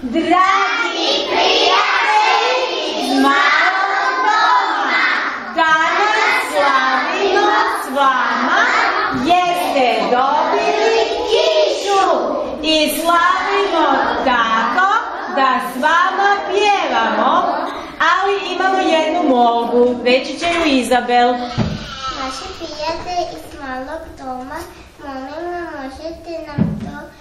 Dragi prijatelji iz malog doma, danas slavimo s vama jer ste dobili kišu i slavimo tako da s vama pjevamo, ali imamo jednu molbu, reći će ju Izabel. Naši prijatelji iz malog doma, molimo, možete nam to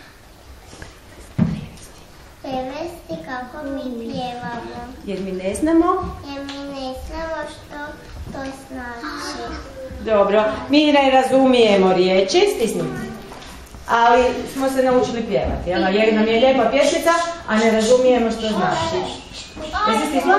prevesti kako mi pjevamo. Jer mi ne znamo? Jer mi ne znamo što to znači. Dobro, mi ne razumijemo riječi, stisni. Ali smo se naučili pjevati, jer nam je lijepa pjesmica, a ne razumijemo što znači. Jesi stisla?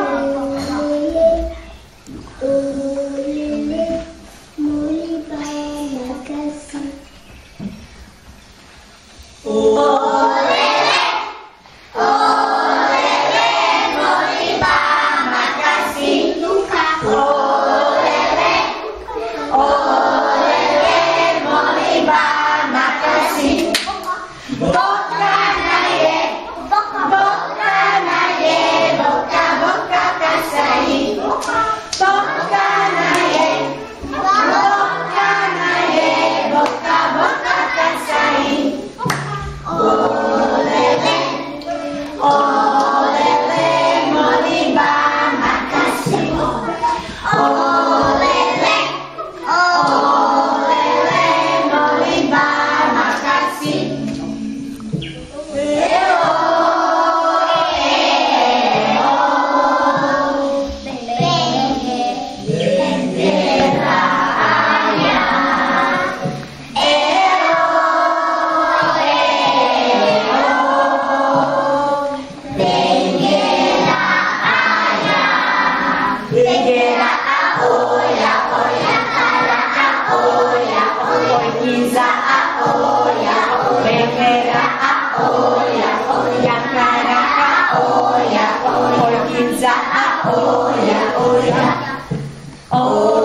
Oh